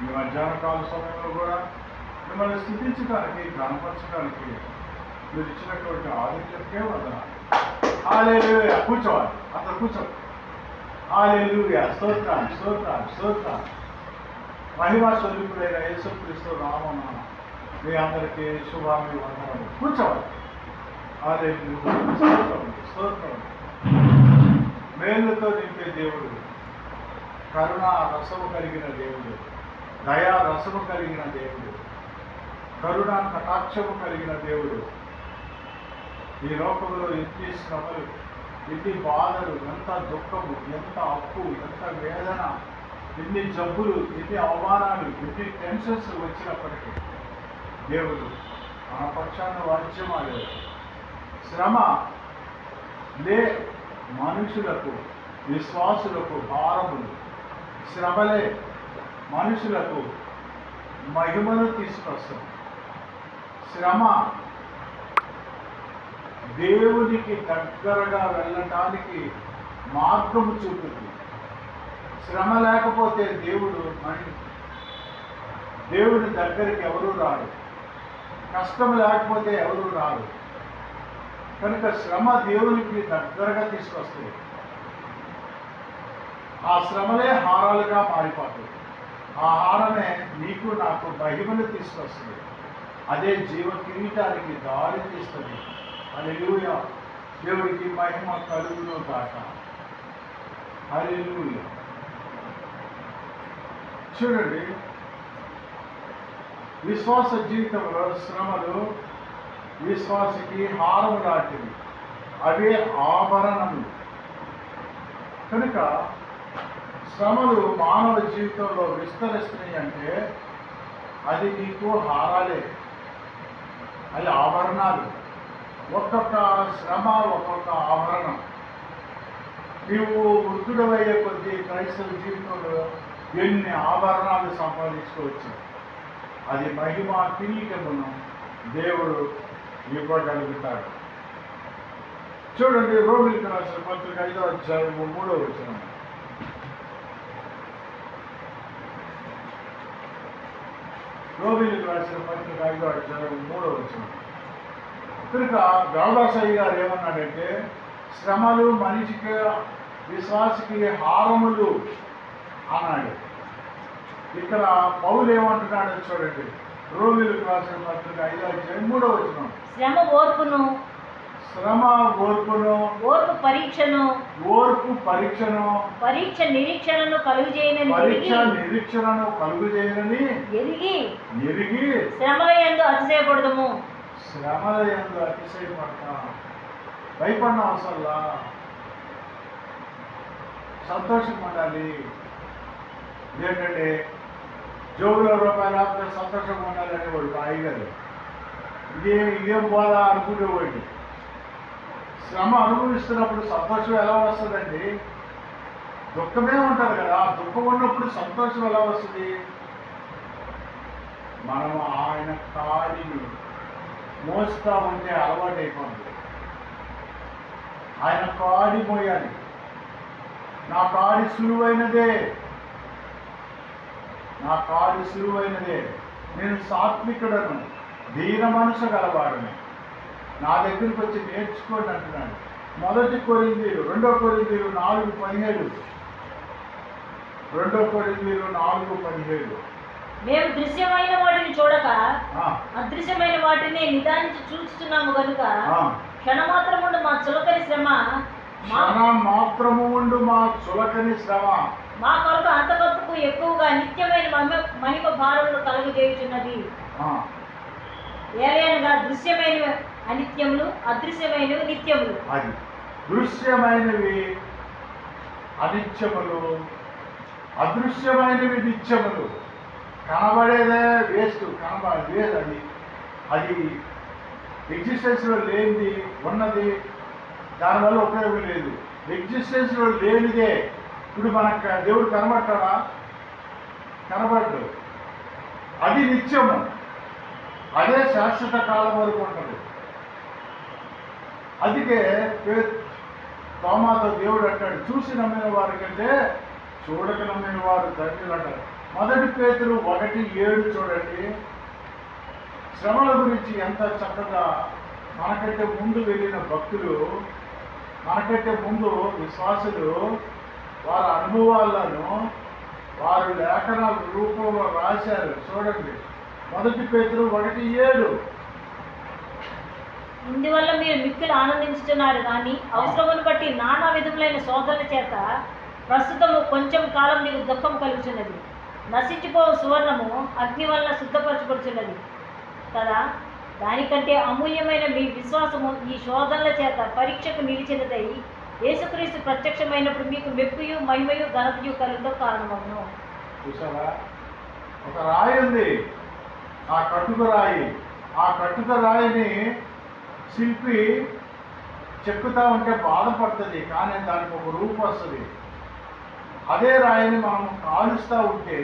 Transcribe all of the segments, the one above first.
ఈ మధ్యాహ్న కాల సమయంలో కూడా మిమ్మల్ని స్థుతించడానికి, కనపరచడానికి మీరు ఇచ్చినటువంటి ఆదిత్యకే వందనాలు. హల్లెలూయా. కూర్చోవాలి, అక్కడ కూర్చో. హల్లెలూయా. స్తోత్రాలు, స్తోత్రాలు, స్తోత్రాలు. మహిమా స్వరూపుడైన యేసుక్రీస్తు నామమున మీ అందరికీ శుభామి వందనాలు. కూర్చోవాలి. హల్లెలూయా. స్తోత్రం, స్తోత్రం. మేలుతో నింపే దేవుడు, కరుణా రసము కలిగిన దేవుడు, దయా రసము కలిగిన దేవుడు, కరుణా కటాక్షము కలిగిన దేవుడు. ఈ లోకంలో ఎన్ని శ్రమలు, ఎన్ని బాధలు, ఎంత దుఃఖము, ఎంత అప్పు, ఎంత వేదన, ఎన్ని జబ్బులు, ఎన్ని అవమానాలు, ఎన్ని టెన్షన్స్ వచ్చినప్పటికీ దేవుడు మన పక్షాన వాద్యమాలేదు. శ్రమ లే మనుషులకు, విశ్వాసులకు భారములు, శ్రమలే మనుషులకు మహిమను తీసుకొస్తుంది. శ్రమ దేవునికి దగ్గరగా వెళ్ళటానికి మార్గము చూపుతుంది. శ్రమ లేకపోతే దేవుని దగ్గరికి ఎవరూ రారు. కష్టం లేకపోతే ఎవరూ రారు. కనుక శ్రమ దేవునికి దగ్గరగా తీసుకొస్తుంది. ఆ శ్రమలే హారాలుగా మారిపోతాయి. ఆ హారమే నీకు నాకు మహిమను తీసుకొస్తుంది. అదే జీవ కిరీటానికి దారి తీస్తుంది. హల్లెలూయా. దేవుడికి మహిమ కలుగును గాక. హల్లెలూయా. చూడండి, విశ్వాస జీవితంలో శ్రమలు విశ్వాసకి హారము లాంటివి. అవే ఆభరణములు. కనుక శ్రమలు మానవ జీవితంలో విస్తరిస్తున్నాయి అంటే అది నీకు హారాలే, అది ఆభరణాలు. ఒక్కొక్క శ్రమ ఒక్కొక్క ఆభరణం. నీవు వృద్ధుడవయ్యే కొద్దీ క్రైస్తవ జీవితంలో ఎన్ని ఆభరణాలు సంపాదించుకోవచ్చు. అది మహిమ కిరీటమును దేవుడు ఇవ్వగలుగుతాడు. చూడండి, రోమిలికి రాసిన పత్రిక 5వ అధ్యాయము 3వ వచనం. రోమిలికి రాసిన పత్రిక 5వ అధ్యాయము 3వ వచనం. కనుక గౌదాసయ్య గారు ఏమన్నాడంటే, శ్రమలు మనిషికి విశ్వాసకి హారములు అన్నాడు. ఇక్కడ పౌలు ఏమంటున్నాడో చూడండి. రోమిలికి రాసిన పత్రిక 5వ అధ్యాయం 3వ వచనం. శ్రమ ఓర్పును, శ్రమ ఓర్పును, ఓర్పు పరీక్షను, ఓర్పు పరీక్షను, పరీక్ష నిరీక్షణను కలుగుచేయనని ఎరిగి శ్రమల యందు అతిశయపడదము. శ్రమల యందు అతిశయపడతా. భయపడిన అవసరంలా, సంతోషం ఉండాలి. ఏంటంటే జోబులో రూపాయలు లేకపోతే సంతోషంగా ఉండాలి అనేవాడు అయ్యగారు. ఇదేం బాధ అనుకునేవాడు. శ్రమ అనుభవిస్తున్నప్పుడు సంతోషం ఎలా వస్తుందండి? దుఃఖమే ఉంటుంది కదా. దుఃఖం ఉన్నప్పుడు సంతోషం ఎలా వస్తుంది? మనం ఆయన కాడిని మోస్తూ ఉంటే అలవాటు అయిపోతుంది. ఆయన కాడి మోయాలి. నా కాడి సులువైనదే, నా కాడి సులువైనదే, నేను సాత్వికుడను, దీన మనసు గలవాడను, నా దగ్గరికి వచ్చి నేర్చుకోండి అంటున్నాడు. 1 కొరింథీయులు 2 కొరింథీయులు 4:17. 2 కొరింథీయులు 4:17. మేము దృశ్యమైన వాటిని చూడక అదృశ్యమైన వాటిని నిదానించి చూస్తున్నాము కనుక క్షణమాత్రముండు మా చులకని శ్రమ మా కొరకు అంతకంతకు ఎక్కువగా నిత్యమైన మహిమ భారములు కలుగజేయుచున్నది. ఏలయనగా దృశ్యమైనవి అనిత్యములు, అదృశ్యమైనవి నిత్యములు. అది దృశ్యమైనవి అనిత్యములు, అదృశ్యమైనవి నిత్యములు. కనబడేదే వేస్ట్, కనబడలేదు. అది ఎగ్జిస్టెన్స్లో లేనిది ఉన్నది, దానివల్ల ఉపయోగం లేదు. ఎగ్జిస్టెన్స్లో లేనిదే ఇప్పుడు మనకు దేవుడు కనబడతాడా? కనబడదు. అది నిత్యము, అదే శాశ్వత కాలం వరకు ఉంటుంది. అందుకే తోమాతో దేవుడు అంటాడు, చూసి నమ్మిన వారి కంటే చూడక నమ్మిన వారు ధన్యులు అంటారు. మొదటి పేతురు 1:7 చూడండి. శ్రమల గురించి ఎంత చక్కగా మనకంటే ముందు వెళ్ళిన భక్తులు, మనకంటే ముందు విశ్వాసులు వారి అనుభవాలను వారు లేఖనాల రూపంలో రాశారు. చూడండి, మొదటి పేతురు 1:7. ఇందువల్ల మీరు మిక్కులు ఆనందించుతున్నారు కానీ అవసరమును బట్టి నానా విధములైన శోధనల చేత ప్రస్తుతము కొంచెం కాలం మీకు దుఃఖం కలుగుతున్నది. నశించిపోవు సువర్ణము అగ్ని వలన శుద్ధపరచబడుతున్నది కదా. దానికంటే అమూల్యమైన మీ విశ్వాసము ఈ శోధనల చేత పరీక్షకు నిలిచినదై యేసుక్రీస్తు ప్రత్యక్షమైనప్పుడు మీకు మెప్పుయు మహిమయు ఘనతయు కలుగుటకు కారణమవును. చూసారా, ఒక రాయి ఉంది, ఆ కట్టుక రాయి. ఆ కట్టుక రాయిని శిల్పి చెక్కుతా ఉంటే బాధపడుతుంది, కానీ దానికి ఒక రూపం వస్తుంది. అదే రాయిని మనం కాలుస్తూ ఉంటే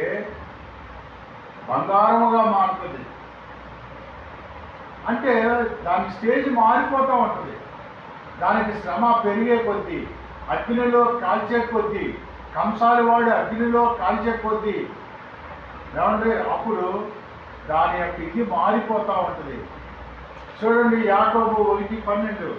బంగారముగా మారుతుంది. అంటే దాని స్టేజ్ మారిపోతూ ఉంటుంది. దానికి శ్రమ పెరిగే కొద్దీ, అగ్నిలో కాల్చే కొద్దీ, కంసాలి వాడు అగ్నిలో కాల్చే కొద్దీ ఏమంటే అప్పుడు దాని యొక్క ఇది మారిపోతూ ఉంటుంది. చూడండి, యాకోబు 1:12.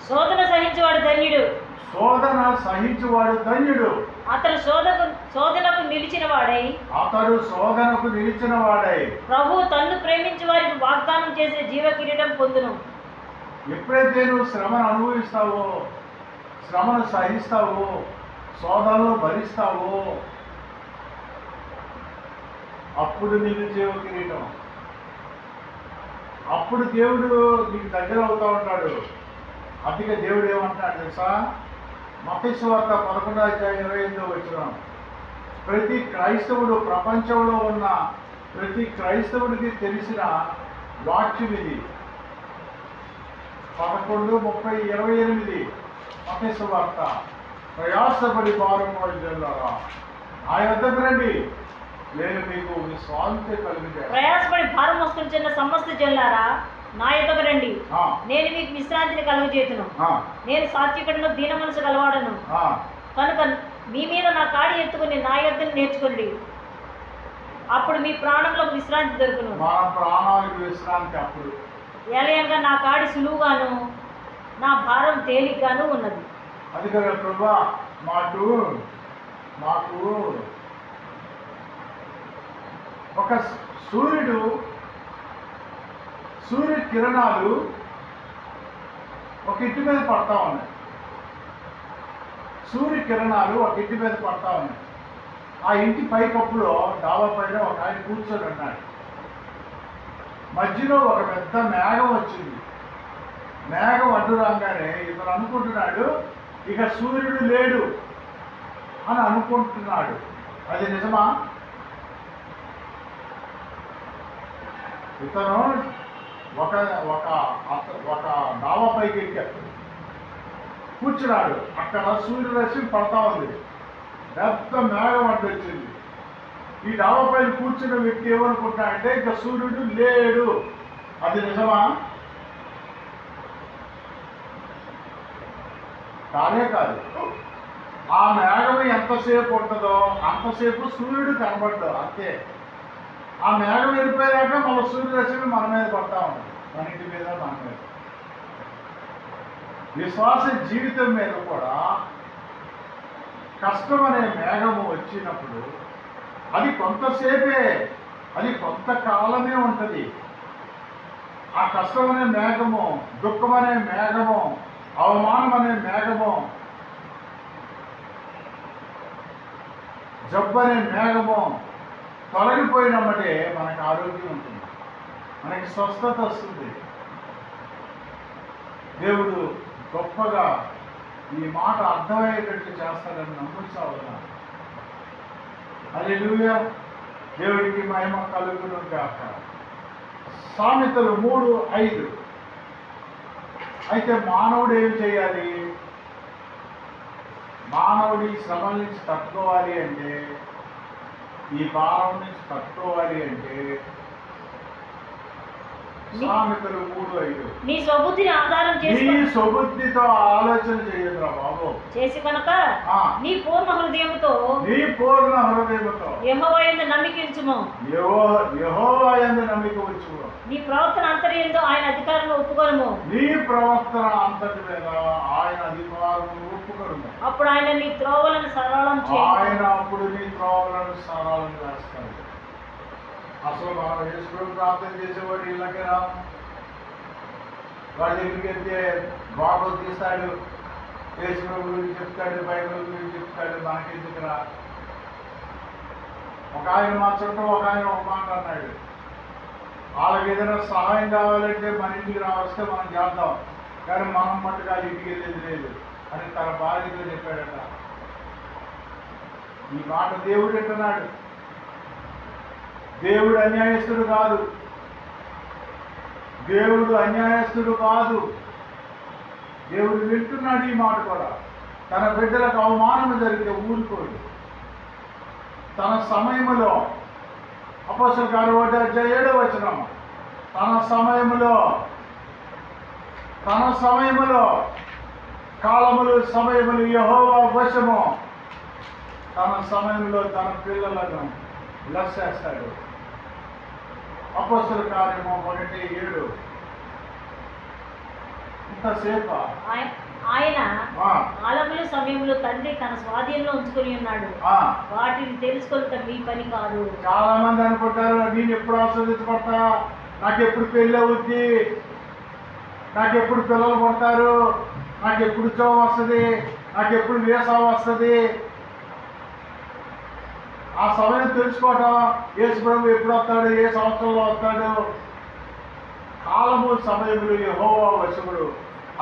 శోధన సహించేవాడు ధన్యుడు. శోధన సహించువాడు ధన్యుడు. అతడు శోధనకు నిలిచిన వాడై ప్రభు తన్ను ప్రేమించి వారికి వాగ్దానం చేసే జీవ కిరీటం పొందును. ఎప్పుడైతే నువ్వు శ్రమను అనుభవిస్తావో, శ్రమను సహిస్తావో, శోధనలు భరిస్తావో, అప్పుడు నీకు జీవ కిరీటం. అప్పుడు దేవుడు నీకు దగ్గర అవుతూ ఉంటాడు. అందుకే దేవుడు ఏమంటాడు తెలుసా? మత్తయి సువార్త 11:28 ప్రతి క్రైస్తవుడు, ప్రపంచంలో ఉన్న ప్రతి క్రైస్తవుడికి తెలిసిన వాక్యం ఇది. 11:28 మత్తయి సువార్త. ప్రయాసపడి భారం జల్లారా నా యొద్దకు రండి, నేను మీకు విశ్రాంతి కలిగించాను. ప్రయాసపడి భారం మోస్తున్న సమస్త జనులారా నా యొద్దకు రండి, నేను మీకు విశ్రాంతిని కలుగజేతును. నేను సాత్వికుడును, దీన మనసు గలవాడను కనుక మీ మీద నా కాడి ఎత్తుకుని నా యొద్దను నేర్చుకోండి, అప్పుడు మీ ప్రాణంలో విశ్రాంతి దొరుకును. మన ప్రాణాలకు విశ్రాంతి అప్పుడు. ఎలయంగా నా కాడి సులువుగాను నా భారం తేలిగ్గాను ఉన్నది. అది కదా ప్రభా, మాకు ఒక సూర్య కిరణాలు ఒక ఇంటి మీద పడతా ఉన్నాయి. సూర్య కిరణాలు ఒక ఇంటి మీద పడతా ఉన్నాయి. ఆ ఇంటి పైకప్పులో డాబా పైన ఒక ఆయన కూర్చొని ఉన్నాడు. మధ్యలో ఒక పెద్ద మేఘం వచ్చింది. మేఘం అడ్డు రాగానే ఇతను అనుకుంటున్నాడు ఇక సూర్యుడు లేడు అని అనుకుంటున్నాడు. అది నిజమా? ఇతను ఒక డాబా పైకి ఎక్కాడు, కూర్చున్నాడు. అక్కడ సూర్యరశ్మి పడతా ఉంది, పెద్ద మేఘం అడ్డు వచ్చింది. ఈ డాబా పైన కూర్చున్న వ్యక్తి ఏమనుకుంటాడంటే ఇక సూర్యుడు లేడు. అది నిజమా? కానే కాదు. ఆ మేఘం ఎంతసేపు ఉంటుందో అంతసేపు సూర్యుడు కనబడ్డు అంతే. ఆ మేఘం వెళ్ళిపోయాక మళ్ళీ సూర్యరశ్మి మన మీద పడతా ఉంటుంది, మన ఇంటి మీద, మన మీద. విశ్వాస జీవితం మీద కూడా కష్టం అనే మేఘము వచ్చినప్పుడు అది కొంతసేపే, అది కొంతకాలమే ఉంటుంది. ఆ కష్టం అనే మేఘము, దుఃఖం అనే మేఘము, అవమానం అనే మేఘము, జబ్బు అనే మేఘము తొలగిపోయినమ్మటే మనకు ఆరోగ్యం ఉంటుంది, మనకి స్వస్థత వస్తుంది. దేవుడు గొప్పగా ఈ మాట అర్థమయ్యేటట్టు చేస్తాడని నమ్ముతావున్నా. హల్లెలూయా, దేవుడికి మహిమ కలుగును గాక. సామెతలు 3:5. అయితే మానవుడు ఏం చేయాలి? మానవుడి శ్రమల నుంచి తట్టుకోవాలి అంటే, ఈ భారం నుంచి తట్టుకోవాలి అంటే సామెతలు 3:5. నీ స్వబుద్ధిని ఆధారం నీ చేసుకొని స్వబుద్ధితో ఆలోచన చేయదురా బాబు. చేసి కనుక ఆ, నీ పూర్ణ హృదయముతో నీ పూర్ణ హృదయముతో యెహోవా యందు నమ్మికించుము. యెహోవా యందు నమ్మిక ఉంచుము. నీ ప్రవర్తన అంతర్యందు ఆయన అధికారులను ఒప్పుకొనుము. నీ ప్రవర్తన అంతటి మీద ఆయన అధికారమును ఒప్పుకొనుము. అప్పుడు ఆయన నీ త్రోవలను సరళం ఆయన చేయును. అప్పుడు నీ త్రోవలను సరళం చేస్తాడు. అసలు మనం యేసు ప్రార్థన చేసేవాడు ఇళ్ళకి రా, వాడి దగ్గరికి వెళ్తే బాబు తీస్తాడు, యేసు గురించి చెప్తాడు, బైబిల్ గురించి చెప్తాడు, మనకెందుకు రా. ఒక ఆయన మా చుట్టూ ఒక ఆయన ఒక మాట అన్నాడు, వాళ్ళకి ఏదైనా సహాయం కావాలంటే మన ఇంటికి రావస్తే మనం చేద్దాం, కానీ మనం మట్టుగా ఇంటికి వెళ్ళేది లేదు అని తన భార్యతో చెప్పాడట. ఈ మాట దేవుడు అంటున్నాడు. దేవుడు అన్యాయస్తుడు కాదు. దేవుడు అన్యాయస్తుడు కాదు. దేవుడు వింటున్నాడు ఈ మాట కూడా. తన బిడ్డలకు అవమానం జరిగితే ఊరుకోడు. తన సమయంలో అపోస్తలుల కార్యం 1:7 వచనం, తన సమయములో కాలములు సమయములు యెహోవా వశము. తన సమయంలో తన పిల్లలను బ్లెస్ చేస్తాడు. అపోస్తలుల కార్యము 1:7. ఇంతసేపు ఆయన కాలముల సమయంలో తండ్రి తన స్వాధీనంలో ఉంచుకొని ఉన్నాడు. వాటిని తెలుసుకొనుట మీ పని కాదు. చాలా మంది అనుకుంటారు, నేను ఎప్పుడు ఆస్వాదించబడతా, నాకెప్పుడు పెళ్ళి అవుద్ది, నాకెప్పుడు పిల్లలు పడతారు, నాకెప్పుడు ఉద్యోగం వస్తుంది, నాకెప్పుడు వీసా వస్తుంది. ఆ సమయం తెలుసుకోవటం, యేసు ప్రభు ఎప్పుడు వస్తాడు, ఏ సంవత్సరంలో వస్తాడు. కాలము సమయములు యెహోవా వశములు.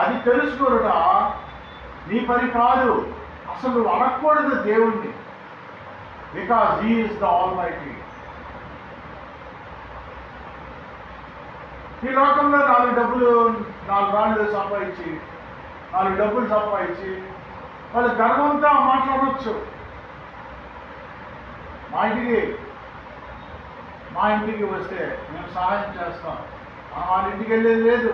అది తెలుసుకోరుట నీ పని కాదు. అసలు నువ్వు అడగకూడదు దేవుణ్ణి. Because he is the almighty. ఈ లోకంలో 4 రాళ్ళు సంపాదించి 4 డబ్బులు సంపాదించి వాళ్ళు గర్వంతో మాట్లాడవచ్చు. మా ఇంటికి వస్తే మేము సహాయం చేస్తాం. మనం వాళ్ళ ఇంటికి వెళ్ళేది లేదు.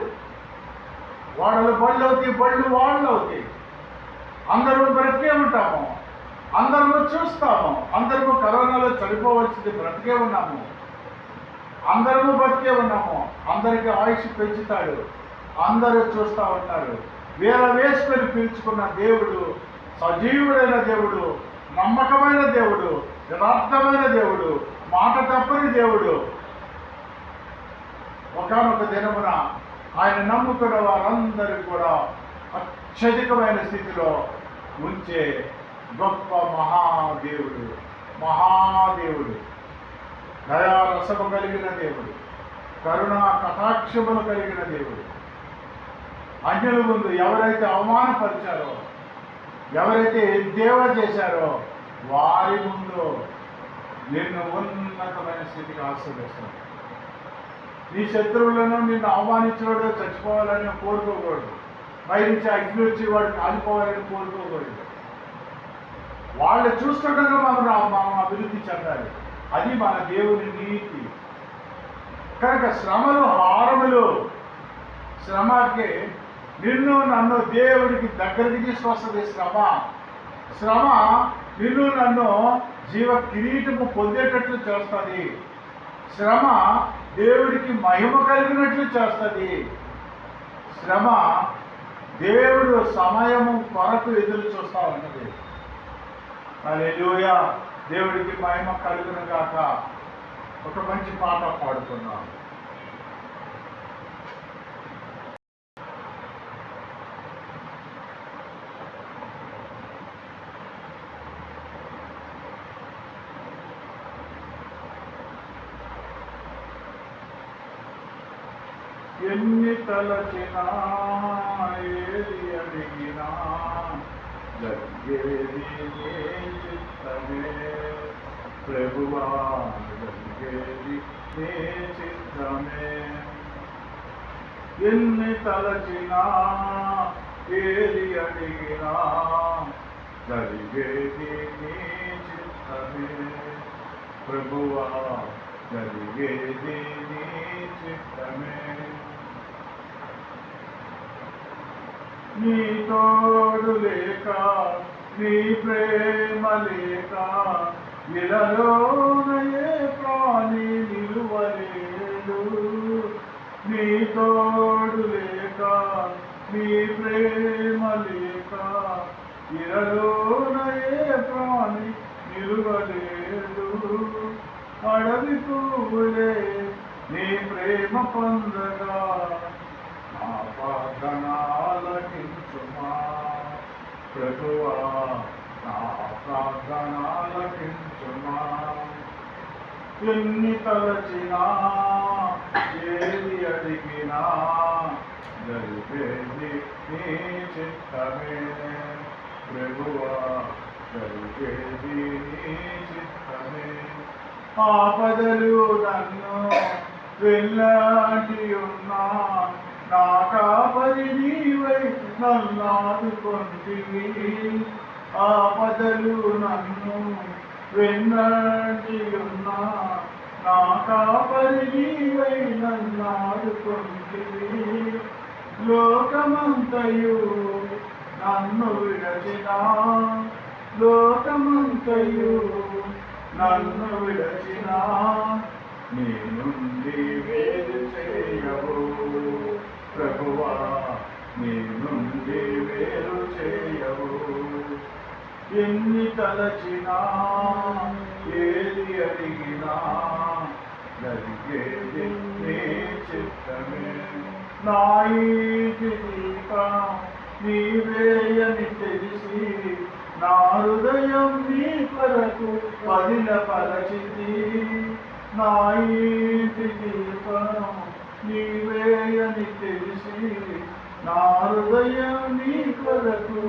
వాడలు బళ్ళు అవుతాయి, బళ్ళు వాళ్ళు అవుతాయి. అందరూ బ్రతికే ఉంటాము, అందరూ చూస్తాము. అందరూ కరోనాలో చనిపోవలసింది బ్రతికే ఉన్నాము, అందరూ బతికే ఉన్నాము. అందరికీ ఆయుష్ పెంచుతాడు, అందరూ చూస్తూ ఉంటారు. వేసుకొని పిలుచుకున్న దేవుడు సజీవుడైన దేవుడు, నమ్మకమైన దేవుడు, యథార్థమైన దేవుడు, మాట తప్పని దేవుడు. ఒకానొక దినమున ఆయన నమ్ముకున్న వారందరూ కూడా అత్యధికమైన స్థితిలో ఉంచే గొప్ప మహాదేవుడు, దయారసము కలిగిన దేవుడు, కరుణా కటాక్షములు కలిగిన దేవుడు. అన్యుల ముందు ఎవరైతే అవమానపరిచారో, ఎవరైతే ఎద్దేవా చేశారో వారి ముందు నిన్ను ఉన్నతమైన స్థితికి ఆశీర్వదిస్తాడు. నీ శత్రువులను నిన్ను అవమానించేవాడు చచ్చిపోవాలని కోరుకోకూడదు. పైనుంచి అగ్ని వచ్చి వాడు కాలిపోవాలని కోరుకోకూడదు. వాళ్ళు చూస్తుండగా మనం అభివృద్ధి చెందాలి. అది మన దేవుని నీతి. కనుక శ్రమలు హారములు. శ్రమకి నిన్ను నన్ను దేవుడికి దగ్గరికి తీసుకొస్తుంది. శ్రమ నిన్ను నన్ను జీవ కిరీటము పొందేటట్లు చేస్తుంది. శ్రమ దేవుడికి మహిమ కలిగినట్లు చేస్తుంది. శ్రమ దేవుడు సమయము కొరకు ఎదురు చూస్తూ ఉన్నది. హల్లెలూయా. దేవుడికి మహిమ కలుగును గాక. ఒక మంచి పాట పాడుతున్నాం. ఎన్ని తలచినా ఏది అడిగినా జరిగేది నీ చిత్తమే ప్రభువా, జరిగేది నీ చిత్తమే. ఎన్ని తలచినా ఏది అడిగినా జరిగేది నీ చిత్తమే ప్రభువా, జరిగేది నీ చిత్తమే. నీ తోడు లేక, నీ ప్రేమ లేక, ఇలలోనయే ప్రాణి నిలువలేడు. నీ తోడు లేక, నీ ప్రేమ లేక, ఇలలోనయే ప్రాణి నిలువలేడు. అడవి పువ్వులే నీ ప్రేమ పొందగా, నా ప్రార్థనాలకించుమా ప్రభువా, నా ప్రార్థనాలకించుమా. ఎన్ని తలచినా, ఏది అడిగినా, జరిగేది నీ చిత్తమే ప్రభువా, జరిగేది నీ చిత్తమే. ఆపదలు నన్ను వెళ్ళాడి ఉన్నా, నా కాపరి నీవై నన్నాదుకొంటివి. ఆపదలు నన్ను వెన్నాడి ఉన్నా, నా కాపరి నీవై నన్నాదుకొంటివి. లోకమంతయు నన్ను విడచినా, లోకమంతయు నన్ను విడచినా, నీ నుండి వేరు చేయవు ప్రభువా, నీ నుండి వేరు చేయవు. ఎన్ని తలచినా, ఏది అడిగినా, జరిగేది నీ చిత్తమే. నా ఇంటి దీపం నీవేయని తెలిసి, నా హృదయం నీ కొరకు పదిలపరచితి. నా ఇంటి దీపం నీవేయని తెలిసి, నా హృదయం నీ కొరకు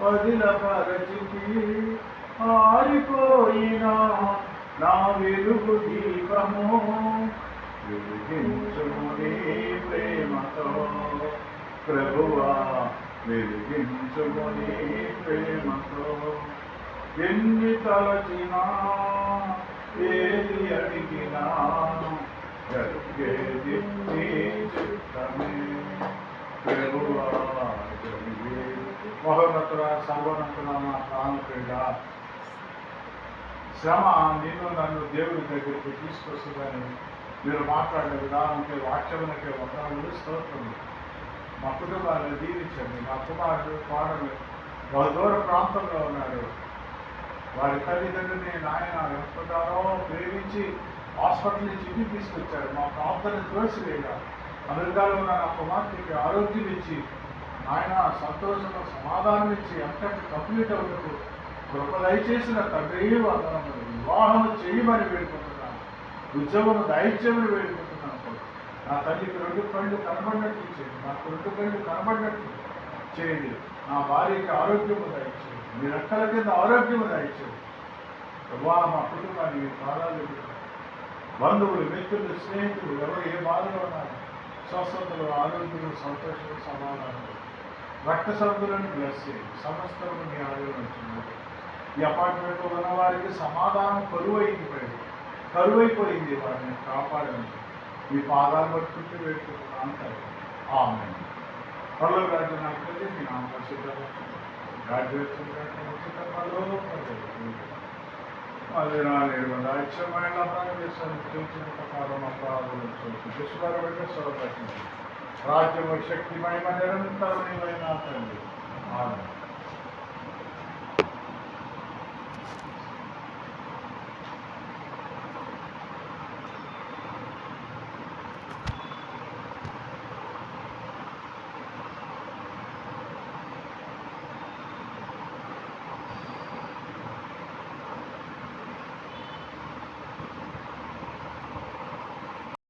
పదిలపరచితి. ఆరిపోయిన నా వెలుగు దీపము, వెలిగించుము నీ ప్రేమతో ప్రభువా, వెలిగించుము నీ ప్రేమతో. ఎన్ని తలచినా, ఏది అడిగినా, జరిగేది నీ చిత్తమే ప్రభువా, జరిగేది. మహోన్నతుడ, సర్వోన్నతుడ, నా ప్రాణప్రియుడ, శ్రమ నేను నన్ను దేవుడి దగ్గరికి తీసుకొస్తుందని మీరు మాట్లాడే విధానంకే, వాక్యమునకే వందనాలు, స్తోత్రములు. మా కుటుంబాన్ని దీవించండి. మా కుమారుడు కోడలు బహుదూర ప్రాంతంలో ఉన్నారు. వారి తల్లిదండ్రులని నాయన ఎంతగానో ప్రేమించి హాస్పిటల్ నుంచి ఇంటికి తీసుకొచ్చారు. మా ప్రాంతాన్ని త్రోసివేయగా అమెరికాలో ఉన్న నా కుమార్తెకి ఆరోగ్యం ఇచ్చి, ఆయన సంతోషంలో సమాధానం ఇచ్చి ఎంతటి కంప్లీట్ అవుతూ కృప దయచేసిన తండ్రి వందనములు. వివాహం చేయమని వేడుకుంటున్నాను, ఉద్యోగం దయచేయమని వేడుకుంటున్నాను. నా తల్లికి 2 కళ్ళు కనబడినట్లు చేయండి, నాకు 2 కళ్ళు కనబడినట్లు చేయండి. నా భార్యకి ఆరోగ్యము దయచేయండి, మీ రెక్కల కింద ఆరోగ్యము దయచేయండి. ప్రభా, మా కుటుంబాన్ని మీ పాదాలు, బంధువులు, మిత్రులు, స్నేహితులు ఎవరు ఏ బాధలో ఉన్నారు, స్వస్థతలు, ఆరోగ్యము, సంతోషము, సమాధానం, రక్త సంతులను బ్లెస్ చేయండి. సమస్తము మీ ఆరోగ్యం. ఈ అపార్ట్మెంట్లో ఉన్న వారికి సమాధానం కరువైపోయింది. వారిని కాపాడండి. మీ పాదాలు పట్టుకుంటూ వేడుకుంటున్నాను కదా. ఆమేన్. పరలోక రాజ్యం నాకు తెలియదు, మీ నామ పరిశుద్ధంగా అది నా నిర్బంధ ఐక్యమైన ప్రాంతం ప్రకారం రాజ్యము శక్తిమయమ నిరంతరమైన తండ్రి. ఆమేన్.